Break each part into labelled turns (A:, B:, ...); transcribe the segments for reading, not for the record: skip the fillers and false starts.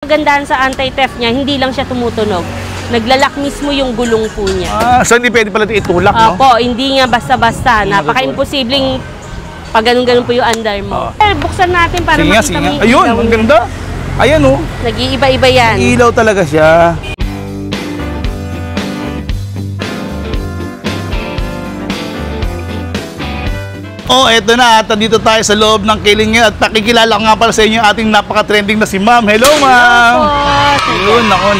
A: Kagandahan sa anti-theft niya, hindi lang siya tumutunog. Naglalak mismo yung gulong po niya.
B: So hindi pwede pala ito itulak, no?
A: Opo, hindi nga basta-basta. Napaka-imposibleng pag ganun-ganun po yung under mo. Buksan natin para makita mo yung
B: ayun,
A: ilaw.
B: ang ganda. Ayan, oh.
A: Nag-iiba-iba yan.
B: Ilaw talaga siya. Oh, eto na. At dito tayo sa loob ng Kilingin at pakikilala ko nga pala sa inyo ating napaka-trending na si Ma'am. Hello, Ma'am! Yun, nako.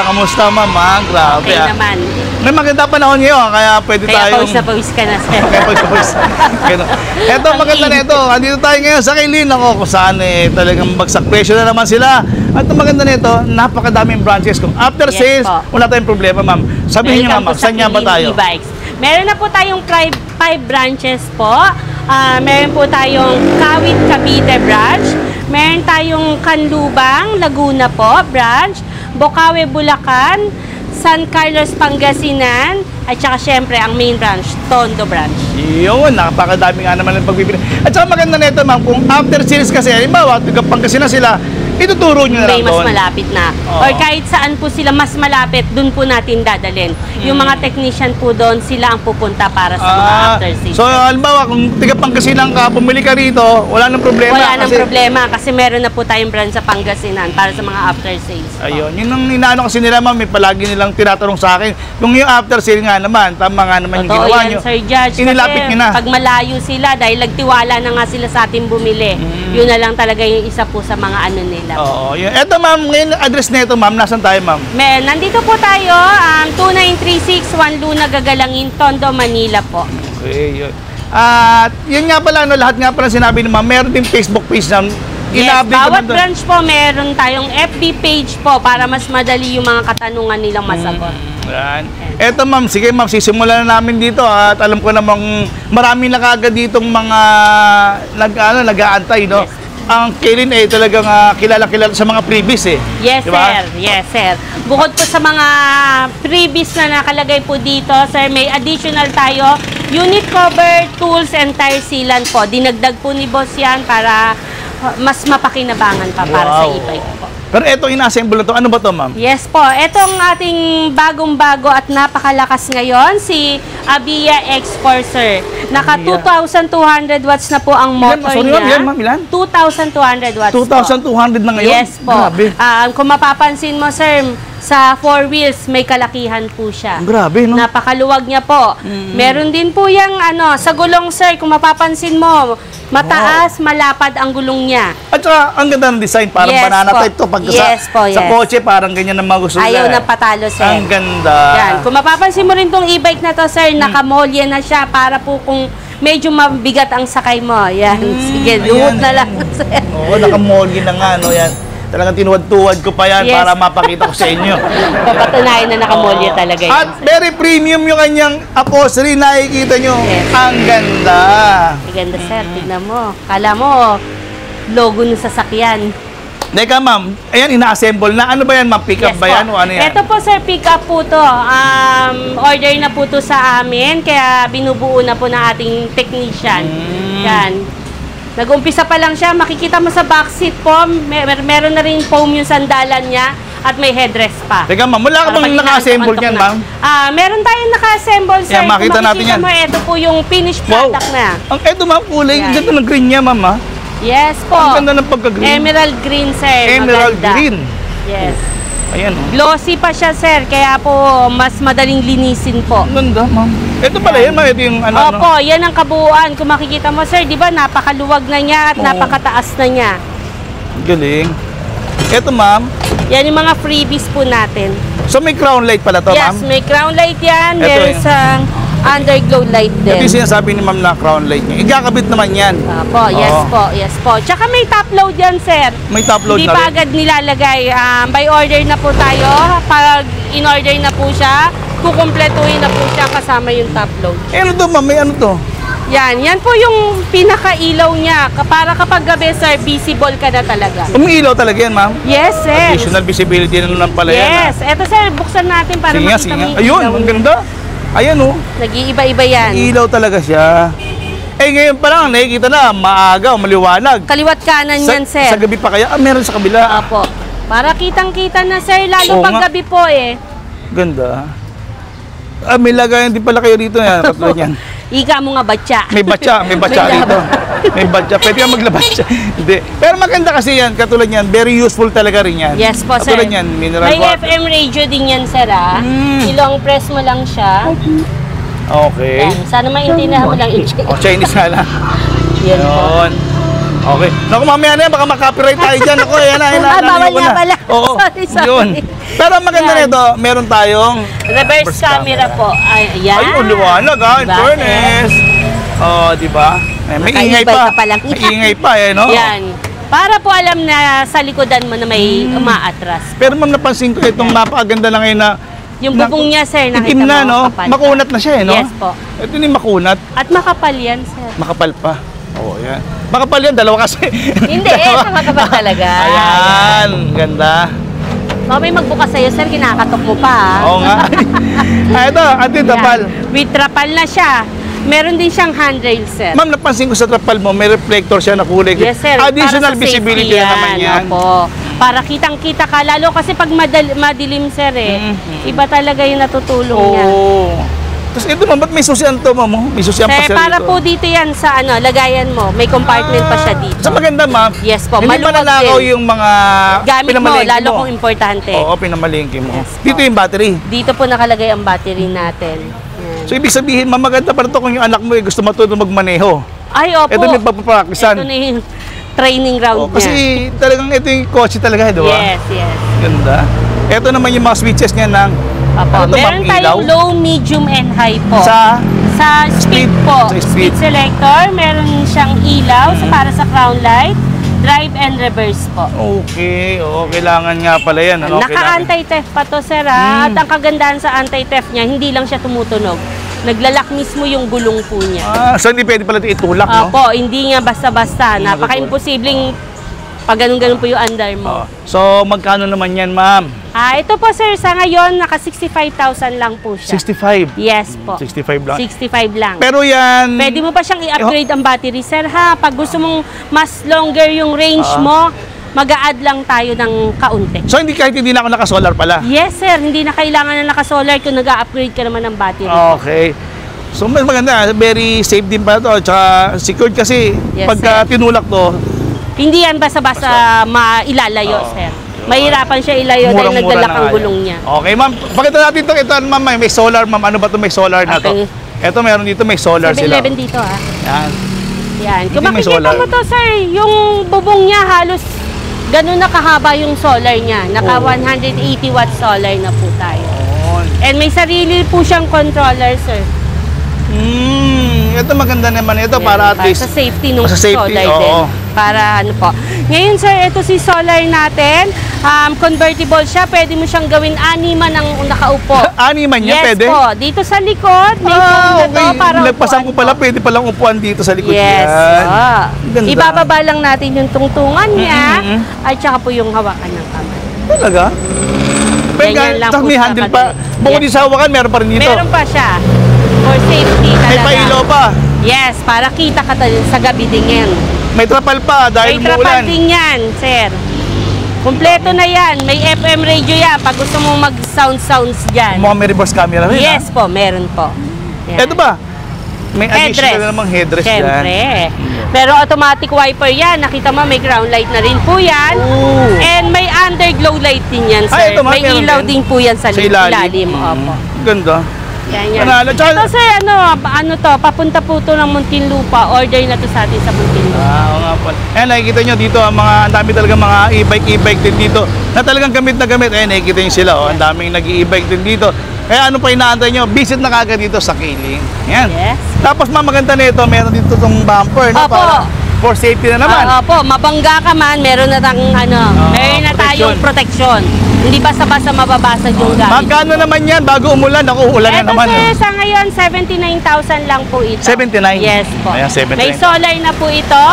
B: Kamusta, Ma'am? Grabe,
A: okay naman.
B: May maganda panahon ngayon, kaya pwede tayong...
A: Kaya pawis ka na, sir.
B: Kaya pawis. Eto, maganda na ito. Andito tayo ngayon sa Kilin. Ako, kung saan talagang bagsak presyo na naman sila. At ang maganda nito, napakadaming branches. Kung after sales, wala tayong problema, Ma'am. Sabihin niyo, Ma'am, saan nga ba tayo?
A: Meron na po tayong 5 branches po. Meron po tayong Kawit, Cavite branch. Meron tayong Canlubang, Laguna po branch. Bocaue, Bulacan. San Carlos, Pangasinan. At saka syempre ang main branch, Tondo branch.
B: Yun, napakadami nga naman ang pagbibili. At saka maganda nito, Ma'am, kung after sales kasi, halimbawa, taga Pangasinan sila, ituturo nyo na lang doon.
A: Mas malapit na. Or kahit saan po sila mas malapit, doon po natin dadalhin. Yung mga technician po doon, sila ang pupunta para sa mga after sales.
B: So, halimbawa, kung taga Pangasinan ka, bumili ka rito, wala nang problema.
A: Wala nang problema kasi meron na po tayong branch sa Pangasinan para sa mga after sales.
B: Ayun, yun ang inaano kasi nila, Ma'am, may palagi nilang tinatanong sa akin. Kung yung after sale nga naman, tama nga naman yung ginawa nyo.
A: Sir Judge,
B: inilapit nyo na.
A: Pag malayo sila, dahil nagtiwala na nga sila sa ating bumili, yun na lang talaga yung isa po sa mga ano nila.
B: Oo, yun. Eto, Ma'am, ngayon address na ito, Ma'am, nasan tayo, Ma'am?
A: Nandito po tayo, 2936 Luna Gagalangin, Tondo, Manila po.
B: Okay, yun. At yun nga pala, no, lahat nga pala sinabi ni Ma'am, meron din Facebook page na
A: bawat branch po meron tayong FB page po para mas madali yung mga katanungan nilang masagot.
B: Yan. Eto, Ma'am, sige, Ma'am, sisimulan na namin dito at alam ko namang marami na kagad ditong mga nag-aantay, no? Yes. Ang Kilin talagang kilala-kilala sa mga freebies
A: Yes, diba? Sir. Yes, sir. Bukod po sa mga freebies na nakalagay po dito, sir, may additional tayo. Unit cover, tools, and tire sealant po. Dinagdag po ni boss yan para mas mapakinabangan pa para sa e-bike po.
B: Pero ito, ina-assemble na to. Ano ba to, Ma'am?
A: Yes po. Itong ating bagong-bago at napakalakas ngayon, si Avia X4, sir. Naka 2,200 watts na po ang motor niya.
B: Ma'am, ilan?
A: 2,200 watts
B: 2,200 na ngayon?
A: Yes po. Kung mapapansin mo, sir, sa 4 wheels, may kalakihan po siya.
B: Grabe, no?
A: Napakaluwag niya po. Meron din po yung sa gulong, sir, kung mapapansin mo, mataas, malapad ang gulong niya.
B: At saka, ang ganda ng design, parang banana type to. Pag sa kotse, parang ganyan ang mga gusto nila.
A: Ayaw na patalo, sir.
B: Ang ganda.
A: Yan. Kung mapapansin mo rin tong e-bike na to, sir, nakamolye na siya para po kung medyo mabigat ang sakay mo. Yan. Sige, luhod na lang, sir.
B: Oo, nakamolye na nga, no? Yan. Talagang tinuwad-tuwad ko pa yan para mapakita ko sa inyo.
A: Papatunayan na nakamolye talaga yan.
B: At very premium yung kanyang upholstery, nakikita nyo. Yes. Ang ganda.
A: Ang ganda, sir. Tignan mo. Kala mo, logo ng sasakyan.
B: Teka, Ma'am. Ayan, ina-assemble na. Ano ba yan, Ma'am? Pick-up ba yan o ano yan?
A: Ito po, sir, pick-up po to. Order na po to sa amin. Kaya binubuo na po ng ating technician. Yan. Nag-umpisa pa lang siya, makikita mo sa backseat po, meron na rin foam yung sandalan niya at may headrest pa.
B: Teka, Ma'am, wala ka bang naka-assemble yan, Ma'am?
A: Meron tayong naka-assemble, sir.
B: Yan, makita natin yan.
A: Kung makikita mo, ito po yung finished product na.
B: Ito, Ma'am, kulay. Ang ganda ng green niya, Ma'am, ha?
A: Yes po.
B: Ang ganda ng pagka-green.
A: Emerald green, sir.
B: Emerald green.
A: Yes.
B: Ayan,
A: Glossy pa siya, sir. Kaya po, mas madaling linisin po.
B: Ang ganda, Ma'am. Ito pala yan, Ma'am. Ito yung ano.
A: Opo, yan ang kabuuan. Kung makikita mo, sir, di ba, napakaluwag na niya at napakataas na niya.
B: Galing. Ito, Ma'am.
A: Yan yung mga freebies po natin.
B: So, may crown light pala to, Ma'am?
A: Yes, may crown light yan. Meron sa underglow light din.
B: Ito yung sinasabi ni Ma'am na crown light niya. Igakabit naman yan.
A: Opo, yes po, yes po. Tsaka may top load yan, sir.
B: May top load
A: Hindi
B: na
A: pa
B: rin.
A: agad nilalagay. By order na po tayo. Pag in-order na po siya, kukumpletuhin na po siya kasama yung top load.
B: Ano to, Ma'am? May ano to?
A: Yan po yung pinaka-ilaw niya. Para kapag gabi, sir, visible ka na talaga.
B: Umiilaw talaga yan, Ma'am?
A: Yes, sir.
B: Additional visibility na naman pala yan.
A: Yes. Eto, sir, buksan natin para makita mo yung
B: Ayun,
A: ilaw.
B: ang ganda. Ayan, oh.
A: Nag-iiba-iba yan.
B: Ilaw talaga siya. Ngayon pa lang, nakikita na, maaga o maliwanag.
A: Kaliwat kanan yan, sir.
B: Sa gabi pa kaya? Meron sa kabila.
A: Opo. Para kitang-kita na, sir, lalo
B: Oo
A: pag
B: nga.
A: gabi po eh.
B: Ganda. Ah, may lagayan din pala kayo dito. Yan, katulad yan.
A: Ika mo nga batya.
B: May batya
A: May
B: dito. May batya. Pwede ka maglabas siya. Hindi. Pero maganda kasi yan, katulad yan. Very useful talaga rin yan.
A: Yes po, sir.
B: Katulad yan, mineral
A: May
B: water.
A: FM radio din yan, sir, ah. Ilong press mo lang siya.
B: Okay.
A: Yan. Sana maintindihan mo lang.
B: O, Chinese nga lang.
A: Yan po.
B: Yun. Okay. Naku, mamaya na yan, baka makapiright tayo dyan. Ako, yan na,
A: bawal nga pala.
B: Oo.
A: Sorry.
B: Yun. Pero ang maganda
A: Yan.
B: nito, meron tayong
A: Reverse camera po. Ayan.
B: Ay, ang liwanag ha, in
A: Diba?
B: fairness. Oh, di ba? May ingay
A: Nakaibay
B: pa.
A: ka pa lang.
B: May ingay pa, eh, no?
A: Yan. Para po alam na sa likodan mo na may umaatras.
B: Pero ma'am, napansin ko itong napakaganda na ngayon na
A: Yung bubong niya, sir, nakita
B: itim
A: mo,
B: na, no?
A: kapal.
B: Makunat na siya, eh, no?
A: Yes po.
B: Ito yung makunat.
A: At makapal yan, sir.
B: Makapal pa. Oo, yan. Makapal yan, dalawa kasi.
A: Hindi, makapal talaga.
B: Ayan, ganda.
A: Baka may magbukas sa'yo, sir, kinakatok mo pa, ah.
B: Oo nga. Ito, ate, tapal.
A: Yan. With trapal na siya. Meron din siyang handrail, sir.
B: Ma'am, napansin ko sa trapal mo, may reflector siya na kulay.
A: Yes, sir.
B: Additional
A: Para sa
B: visibility
A: safety
B: na naman yan.
A: Opo. Para kitang-kita ka. Lalo kasi pag madilim, sir, eh. Iba talaga yung natutulong niya.
B: Oo. Tapos ito, ma'am, ba't may susian to, ma'am? May susian pa
A: Sir,
B: siya
A: para
B: dito.
A: po dito yan sa lagayan mo. May compartment pa siya dito.
B: Sa maganda, ma'am.
A: Yes po,
B: Hindi
A: maluwag
B: mananakaw
A: din.
B: yung mga
A: Gamit mo,
B: pinamalengke
A: lalo kung importante.
B: Oo, pinamalengke mo.
A: Yes po.
B: Dito yung battery.
A: Dito po nakalagay ang battery natin. Yan.
B: So, ibig sabihin, ma'am, maganda pa ito kung yung anak mo ay gusto matulong magmaneho.
A: Ay, opo.
B: Ito may papaprakisan.
A: Ito na yung training ground
B: Kasi
A: niya.
B: talagang ito yung kotse talaga, di ba?
A: Yes, yes.
B: Ganda. Ito naman yung mga switches niya ng
A: Opo.
B: ano to,
A: Meron
B: ma'am,
A: tayong
B: ilaw?
A: low, medium, and high po.
B: Sa
A: Sa speed po.
B: Sa speed.
A: Speed selector. Meron siyang ilaw para sa crown light. Drive and reverse po.
B: okay, oo, kailangan nga pala yan. Ano?
A: Naka-anti-theft pa to, sir, ah. At ang kagandahan sa anti-theft niya, hindi lang siya tumutunog. Naglalak mismo yung gulong po niya.
B: So hindi pwede pala ito itulak, no?
A: Opo, hindi nga basta-basta.
B: Hindi
A: Napaka-imposibleng pag ganun-ganun po yung under mo.
B: So, magkano naman yan, ma'am?
A: Ito po, sir, sa ngayon, naka 65,000 lang po siya.
B: 65.
A: Yes po.
B: 65 lang.
A: 65 lang.
B: Pero yan...
A: Pwede mo pa siyang i-upgrade ang battery, sir, ha? Pag gusto mong mas longer yung range mo, mag-a-add lang tayo ng kaunti.
B: So, kahit hindi na ako naka-solar pala?
A: Yes, sir. Hindi na kailangan na naka-solar kung nag-upgrade ka naman ng battery.
B: Okay. So, mas maganda. Very safe din pa ito. Tsaka secured kasi
A: Yes,
B: pagka tinulak to,
A: Hindi yan basta-basta mailalayo, sir. Mahirapan siya ilayo dahil
B: murang-mura
A: nagdalak
B: na
A: ang
B: nga
A: gulong
B: yan.
A: niya.
B: Okay, ma'am. Pakita natin ito. Ito, ma'am. May solar, ma'am. Ano ba ito? May solar na to.
A: Okay.
B: Ito, meron dito. May solar sila.
A: 7-Eleven dito, ah.
B: Yan.
A: Yan. Kung
B: Hindi may
A: makikita
B: solar.
A: mo to, sir, yung bubong niya halos ganun na kahaba yung solar niya. Naka 180 watt solar na po tayo. And may sarili po siyang controller, sir.
B: Ito maganda naman ito para at least
A: sa safety nung
B: sa safety,
A: solar
B: oo.
A: din. Para ano po. Ngayon, sir, ito si solar natin. Convertible siya. Pwede mo siyang gawin animan ang nakaupo.
B: Animan niya,
A: Yes
B: pwede?
A: po. Dito sa likod, may phone na to para
B: Nagpasan ko
A: upuan
B: pala,
A: mo.
B: pwede palang upuan dito sa likod
A: Yes.
B: yan. Ganda.
A: Ibababa lang natin yung tungtungan niya at saka po yung hawakan ng kamay.
B: Talaga?
A: Ganyan lang po
B: may
A: siya
B: handle pa.
A: kadali.
B: Bukod
A: Yes.
B: din sa hawakan, meron pa rin dito.
A: Meron pa siya. For safety
B: May
A: talaga.
B: pailaw pa.
A: Yes, para kita ka sa gabi din yan.
B: May trapal pa dahil
A: May trapal
B: muulan.
A: din yan, sir. Kompleto na yan. May FM radio yan pag gusto mong mag-sounds dyan.
B: Mukhang may reverse camera rin.
A: Yes po, meron po. Yan.
B: Ito ba? May additional na namang headrest
A: Siyempre.
B: yan.
A: Pero automatic wiper yan. Nakita mo, may ground light na rin po yan.
B: Oh.
A: And may underglow light din yan, sir.
B: Ito, ma'am,
A: may
B: meron
A: ilaw
B: din.
A: din po yan sa ilalim.
B: ilalim.
A: Opo.
B: Ganda.
A: Yan, yan.
B: Panalo. Tsaka-
A: Ito, sir, ano to, papunta po to ng Muntinlupa. Order na to sa atin sa Muntinlupa.
B: Oo nga po. Ayan, nakikita nyo dito, ang dami talaga mga e-bike din dito na talagang gamit na gamit. Ayan, nakikita nyo sila. Ang daming nag-e-bike din dito. Kaya ano pa inaantay nyo? Visit na kagad dito sa Kayling. Ayan.
A: Yes.
B: Tapos maganda nito, meron dito itong bumper. No?
A: Opo.
B: Para for safety na naman.
A: Opo, mabangga ka man, meron na meron na
B: protection.
A: tayong protection. Hindi basta-basta mababasag yung gamit.
B: Magkano naman yan bago umulan? Ako, ulan na
A: Ito,
B: naman.
A: sir, sa ngayon, 79,000 lang po ito.
B: 79?
A: Yes po.
B: Ayan, 79.
A: May solar na po ito.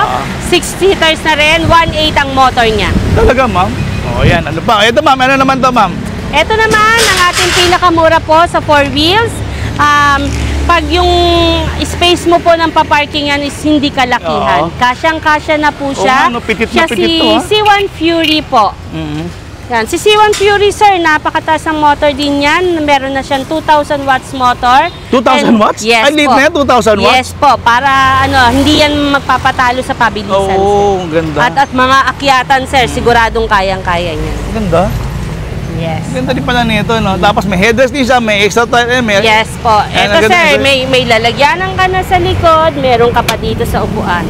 A: 6 seaters na rin. 1.8 ang motor niya.
B: Talaga, ma'am? O, yan. Ano pa? Ito, ma'am. Ano naman to, ma'am?
A: Ito naman, ang ating pinakamura po sa 4 wheels. Pag yung space mo po ng paparkingan is hindi kalakihan.
B: Oo.
A: Kasyang-kasya na po siya.
B: Oo, ano, pitit na
A: siya
B: pitit to,
A: si C1 Fury po.
B: Mhm.
A: Yan. Si C1 Fury, sir, napakataas ng motor din yan. Meron na siyang 2,000 watts motor.
B: 2,000 watts?
A: Yes
B: Ay, late
A: po.
B: na yan, 2,000 watts?
A: Yes po, para hindi yan magpapatalo sa pabilisan.
B: Oo,
A: sir.
B: ganda.
A: At mga akyatan, sir, siguradong kayang-kaya niya.
B: Ganda.
A: Yes.
B: Ganda din pala nito, no? Tapos may headrest din siya, may extra tire, may...
A: Yes po.
B: Ayan,
A: Ito,
B: ang ganda,
A: sir,
B: sir.
A: may lalagyanan ka na sa likod, meron ka pa dito sa upuan.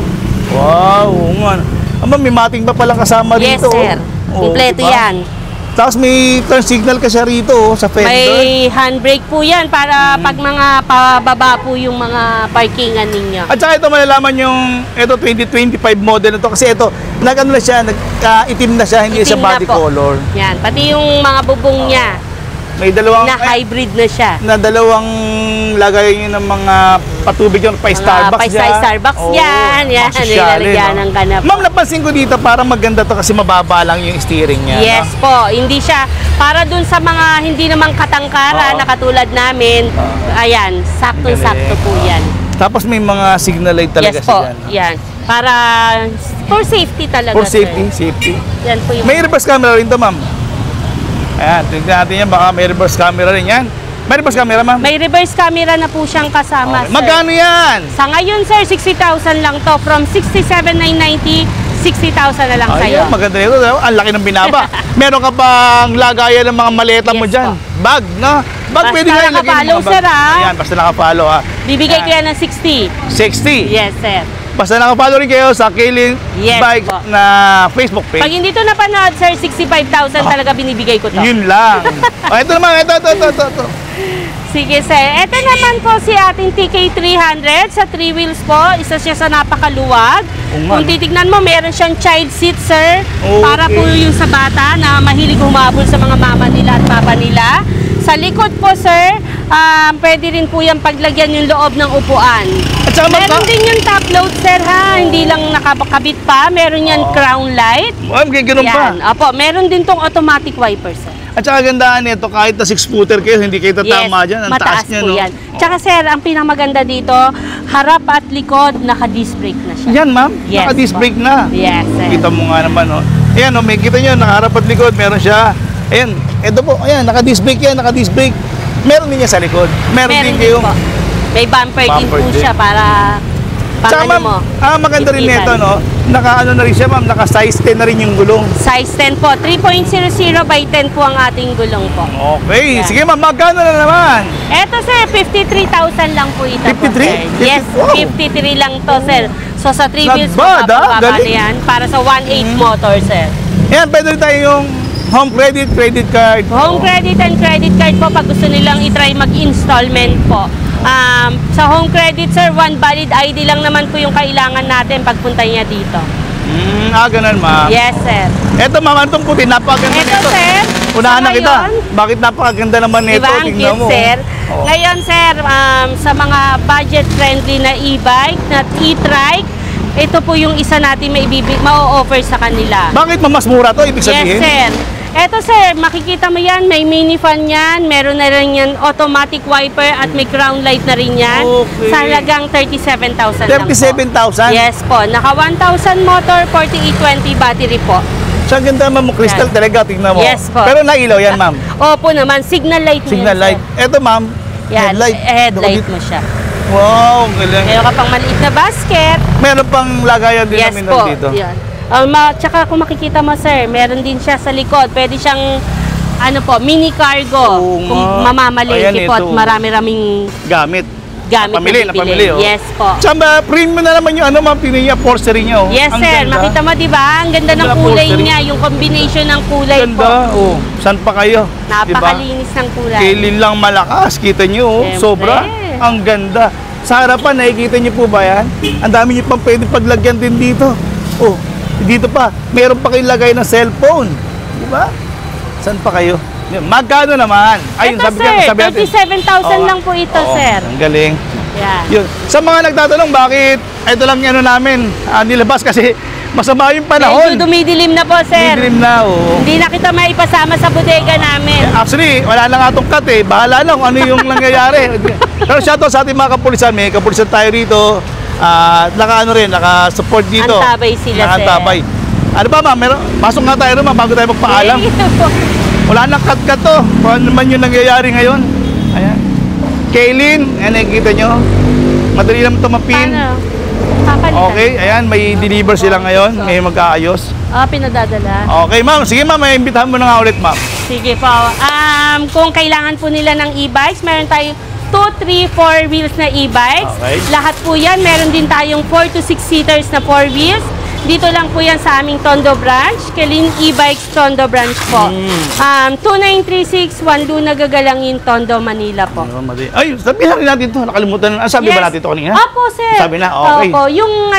B: Wow, oo nga. Aba, may mating pa pala kasama
A: Yes,
B: dito.
A: sir.
B: Oh,
A: Kompleto
B: diba?
A: yan.
B: Tapos may turn signal ka siya rito, sa fender.
A: May handbrake po yan para pag mga pababa po yung mga parkingan ninyo.
B: At saka ito malalaman yung ito 2025 model na to kasi ito nag-ano na siya, nag-itim na siya, hindi siya
A: Itim na
B: body
A: po.
B: color.
A: Yan, pati yung mga bubong niya
B: May dalawang
A: na hybrid na siya.
B: na dalawang lagay ng mga patubig yung pa-Starbucks
A: Pa-Starbucks yan. Yan, nilalagyan ng ganap.
B: Ma'am, napansin ko dito parang maganda to kasi mababa lang yung steering niya.
A: Yes
B: no?
A: po, hindi siya para dun sa mga hindi naman katangkara
B: Oo.
A: na katulad namin. Ayan, saktong-sakto po yan.
B: Tapos may mga signal light talaga
A: Yes po,
B: siya. No?
A: yan. Para for safety talaga.
B: For
A: sir.
B: safety.
A: Yan po yung
B: May reverse camera rin to, ma'am. Ayan, tingnan natin yan. Baka may reverse camera rin yan. May reverse camera, ma'am?
A: May reverse camera na po siyang kasama,
B: Okay.
A: sir.
B: Magkano yan?
A: Sa ngayon, sir, 60,000 lang to. From 67,990, 60,000 na lang sa'yo.
B: Ayun, maganda nito. Ang laki ng binaba. Meron ka pang lagayan ng mga maleta mo
A: Yes
B: dyan.
A: po.
B: Bag, no? Bag,
A: Basta
B: pwede nga ilagay
A: nakapollow,
B: ng mga
A: sir,
B: bag.
A: ha?
B: Ayan, basta nakapalo, ha?
A: Bibigay ko
B: Ayan.
A: yan ng 60.
B: 60.
A: Yes, sir.
B: Basta nakapalo rin kayo sa Kaylin
A: Yes
B: Bike
A: po.
B: na Facebook
A: Pag
B: page.
A: hindi to napanood, sir, 65,000 talaga binibigay ko to.
B: Yun lang. Ito naman, ito.
A: Sige, sir. Ito naman po si ating TK300 sa 3 wheels po. Isa siya sa napakaluwag.
B: Oo nga,
A: Kung
B: no?
A: titignan mo, meron siyang child seat, sir.
B: Okay.
A: Para po yung sa bata na mahilig humabol sa mga mama nila at papa nila. Sa likod po, sir, pwede rin po yung paglagyan yung loob ng upuan.
B: At saka
A: Meron din yung top load, sir, ha? Hindi lang nakakabit pa. Meron yan crown light.
B: Ma'am, ganun pa.
A: Yan. Opo, meron din tong automatic wiper, sir.
B: At saka gandaan nito, kahit na 6-footer kayo, hindi kayo tatama dyan. Ang taas
A: mataas
B: niya,
A: po
B: no?
A: yan. Tsaka sir, ang pinamaganda dito, harap at likod, naka-disc brake na siya.
B: Yan, ma'am.
A: Yes,
B: Naka-disc
A: po.
B: brake na.
A: Yes, sir.
B: Kita mo nga naman, no? Ayan, no, may kita nyo, nakaharap at likod, meron siya. Ayan, ito po, ayan, naka-disc brake yan, naka-disc brake. Meron din niya sa likod. Meron din kayo.
A: po. May bumper din po
B: Bumper din.
A: siya para
B: Tsaka,
A: ano mo.
B: ma'am, maganda rin nito, no? Naka-ano na rin siya, ma'am, naka-size 10 na rin yung gulong.
A: Size 10 po. 3.00 by 10 po ang ating gulong po.
B: Okay,
A: Yan.
B: sige ma'am, magkano na naman?
A: Eto sir, 53,000 lang po ito
B: 53?
A: po, sir. Yes,
B: Wow.
A: 53 lang to, sir. So sa 3
B: Not
A: wheels
B: bad,
A: po,
B: ah.
A: bababa
B: Galing.
A: yan para sa 1.8 motor, sir.
B: Ayan, pwede rin tayo yung home credit, credit card.
A: Home credit and credit card po pag gusto nilang itry mag-installment po. Sa home credit, sir, one valid ID lang naman po yung kailangan natin pagpunta niya dito.
B: Ganun ma'am.
A: Yes, sir.
B: Eto ma'am, itong puti, napakaganda
A: Ito,
B: nito.
A: sir.
B: Unahan
A: sa
B: na kita.
A: ngayon,
B: Bakit napakaganda naman nito?
A: Diba, ang
B: Tingnan
A: cute,
B: mo.
A: sir.
B: Oo.
A: Ngayon, sir, sa mga budget-friendly na e-bike, na e-trike, ito po yung isa natin ma-offer sa kanila.
B: Bakit mas mura to? Ibig sabihin?
A: Yes, sir. Eto, sir, makikita mo yan, may mini fan yan, meron na rin yan automatic wiper at may crown light na rin yan.
B: Okay.
A: Sa halagang 37,000 lang po.
B: 37,000?
A: Yes po. Naka 1,000 motor, 4820 battery po.
B: Sa ganda ma'am, crystal
A: Yan.
B: talaga, tingnan mo.
A: Yes po.
B: Pero nailaw yan ma'am.
A: Opo naman, signal light na
B: Signal
A: yan,
B: light.
A: sir.
B: Eto ma'am,
A: Yan,
B: headlight.
A: headlight mo siya.
B: Wow, galing.
A: Meron ka pang maliit na basket.
B: Meron pang lagayan din
A: Yes
B: namin
A: po.
B: dito.
A: Yan. Tsaka kung makikita mo, sir, meron din siya sa likod. Pwede siyang mini cargo.
B: Oo
A: Kung
B: nga.
A: mamamalengke
B: Ayan,
A: po at
B: ito.
A: marami-raming
B: Gamit.
A: gamit
B: Napamili,
A: na
B: napamili,
A: bibili.
B: oh.
A: Yes po.
B: Tsaka premium na naman yung ma'am, tingnan niya, upholstery niya. Oh.
A: Yes,
B: Ang
A: sir.
B: ganda.
A: Makita mo, di ba? Ang ganda ng
B: Ganda
A: kulay
B: upholstery.
A: niya. Yung combination ng kulay po.
B: Ganda. Oh, saan pa kayo?
A: Napakalinis ng kulay.
B: Kailin lang malakas, kita niyo, oh.
A: Siyempre.
B: Sobra. Ang ganda. Sa harapan, nakikita niyo po ba yan? Ang dami niyo pang pwede paglagyan din dito. Oh, dito pa, meron pa kayong lagay ng cellphone. Di ba? Saan pa kayo? Magkano naman? Ayun,
A: Ito, sir.
B: sabi natin.
A: 37,000
B: Oo.
A: lang po ito,
B: Oo,
A: sir.
B: Ang galing.
A: Yan.
B: Yun. Sa mga nagtatanong bakit ito lang yung namin nilabas kasi masama yung panahon.
A: Medyo dumidilim na po, sir.
B: Dilim na, oo.
A: Hindi na kita maipasama sa bodega namin.
B: Actually, wala na nga itong cut eh. Bahala lang kung ano yung nangyayari. Pero shoutout sa ating mga kapulisan. May kapulisan tayo rito. Naka-support dito.
A: Antabay sila, sir.
B: Nakaantabay. Ano ba ma'am? Pasok nga tayo ma'am bago tayo magpaalam. Wala nang cut-cut to. Kung ano naman yung nangyayari ngayon. Ayan. Kaylin, ayan nakikita nyo. Madali naman ito mapin.
A: Paano? Papalitan.
B: Okay, ayan, may deliver sila ngayon. May magkaayos.
A: Pinadadala.
B: Okay ma'am, sige ma'am, may imbitahan mo na nga ulit ma'am.
A: Sige po. Kung kailangan po nila ng e-bikes, meron tayong 2, 3, 4 wheels na e-bikes.
B: Okay.
A: Lahat po yan. Meron din tayong 4 to 6 seaters na 4 wheels. Dito lang po yan sa aming Tondo branch. Kaylin e-bikes Tondo branch po. 2936 Juan Luna Gagalangin, Tondo, Manila po.
B: Ay, sabihin rin natin ito. Nakalimutan na. Sabi ba natin ito kanina?
A: Opo, sir.
B: Sabi na, okay.
A: Opo, yung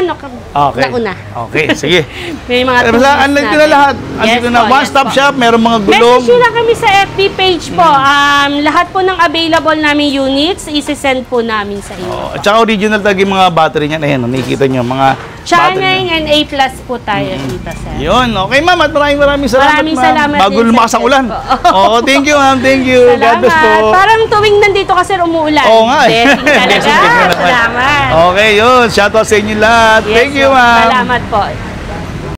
B: Okay.
A: nauna.
B: Okay, sige.
A: May mga
B: Basta, andito na lahat. Andito na. One-stop shop, meron mga gulong.
A: Message lang kami sa FB page po. Lahat po ng available namin units, isi-send po namin sa inyo.
B: At saka original talaga yung mga battery niyan. Ayan, nakikita nyo, mga
A: Chaneng and A+ po tayo dito, sir.
B: yun. Okay, ma'am. At maraming salamat,
A: Maraming
B: ma'am.
A: salamat
B: Bago
A: din,
B: lumakas
A: sir.
B: ang ulan. Oo, thank you, ma'am. Thank you. God bless po.
A: Salamat. Parang tuwing nandito ka, sir, umuulan.
B: Oo nga eh.
A: Blessing talaga.
B: Blessing naman.
A: Salamat.
B: Okay, yun. Shoutout sa inyo lahat.
A: Yes,
B: Thank you,
A: po.
B: ma'am.
A: Salamat po.